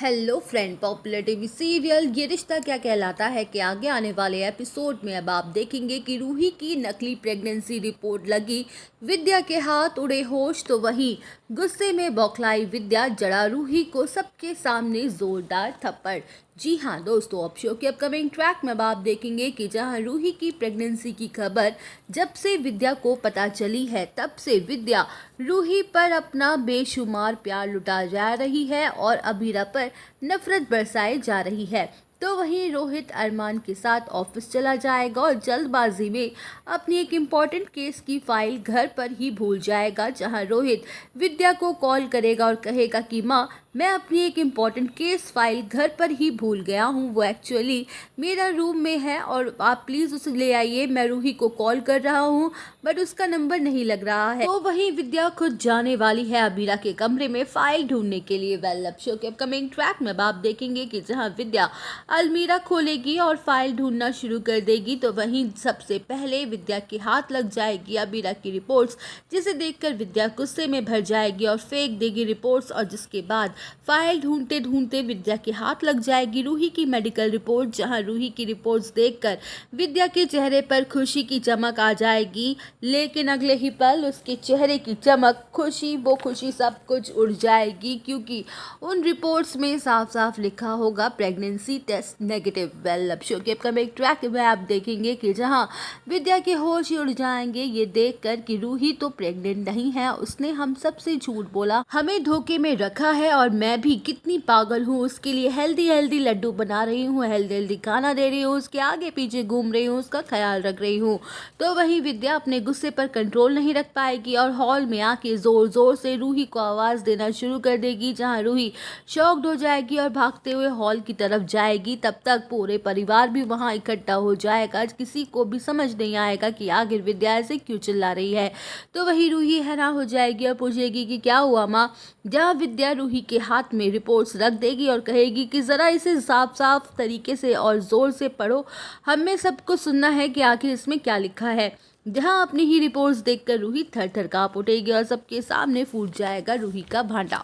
Hello friend, popular TV serial ये रिश्ता क्या कहलाता है कि आगे आने वाले एपिसोड में अब आप देखेंगे कि रूही की नकली प्रेगनेंसी रिपोर्ट लगी विद्या के हाथ, उड़े होश तो वहीं गुस्से में बौखलाई विद्या, जड़ा रूही को सबके सामने जोरदार थप्पड़। जी हाँ दोस्तों, अब शो के अपकमिंग ट्रैक में अब आप देखेंगे कि जहां रूही की प्रेगनेंसी की खबर जब से विद्या को पता चली है, तब से विद्या रूही पर अपना बेशुमार प्यार लुटा जा रही है और अभीरा पर नफरत बरसाई जा रही है। तो वहीं रोहित अरमान के साथ ऑफिस चला जाएगा और जल्दबाजी में अपनी एक इम्पॉर्टेंट केस की फाइल घर पर ही भूल जाएगा, जहां रोहित विद्या को कॉल करेगा और कहेगा कि माँ, मैं अपनी एक इम्पॉर्टेंट केस फाइल घर पर ही भूल गया हूँ, वो एक्चुअली मेरा रूम में है और आप प्लीज़ उसे ले आइए। मैं रूही को कॉल कर रहा हूँ बट उसका नंबर नहीं लग रहा है। तो वहीं विद्या खुद जाने वाली है अबीरा के कमरे में फाइल ढूंढने के लिए। वेल, अब शो के अपकमिंग ट्रैक में आप देखेंगे कि जहां विद्या अलमीरा खोलेगी और फाइल ढूंढना शुरू कर देगी, तो वहीं सबसे पहले विद्या के हाथ लग जाएगी अबीरा की रिपोर्ट्स, जिसे देखकर विद्या गुस्से में भर जाएगी और फेंक देगी रिपोर्ट्स। और जिसके बाद फाइल ढूंढते ढूंढते विद्या के हाथ लग जाएगी रूही की मेडिकल रिपोर्ट, जहां रूही की रिपोर्ट्स देखकर विद्या के चेहरे पर खुशी की चमक आ जाएगी, लेकिन अगले ही पल उसके चेहरे की चमक, वो खुशी सब कुछ उड़ जाएगी, क्योंकि उन रिपोर्ट्स में साफ साफ लिखा होगा प्रेगनेंसी टेस्ट नेगेटिव। वेल, अब शो के अपकमिंग ट्रैक में आप देखेंगे कि जहां विद्या के होश ही उड़ जाएंगे ये देखकर कि रूही तो प्रेग्नेंट नहीं है, उसने हम सबसे झूठ बोला, हमें धोखे में रखा है और मैं भी कितनी पागल हूँ, उसके लिए हेल्दी हेल्दी लड्डू बना रही हूँ, हेल्दी हेल्दी खाना दे रही हूँ, उसके आगे पीछे घूम रही हूँ, उसका ख्याल रख रही हूँ। तो वहीं विद्या अपने गुस्से पर कंट्रोल नहीं रख पाएगी और हॉल में आके जोर जोर से रूही को आवाज देना शुरू कर देगी, जहां रूही शॉक्ड हो जाएगी और भागते हुए हॉल की तरफ जाएगी। तब तक पूरे परिवार भी वहां इकट्ठा हो जाएगा, किसी को भी समझ नहीं आएगा कि आखिर विद्या ऐसे क्यों चिल्ला रही है। तो वही रूही हैरान हो जाएगी और पूछेगी कि क्या हुआ माँ, जहाँ विद्या रूही के हाथ में रिपोर्ट्स रख देगी और कहेगी कि ज़रा इसे साफ साफ तरीके से और ज़ोर से पढ़ो, हमें सबको सुनना है कि आखिर इसमें क्या लिखा है। जहां अपनी ही रिपोर्ट्स देखकर रूही थर थर कांप उठेगी और सबके सामने फूट जाएगा रूही का भांडा।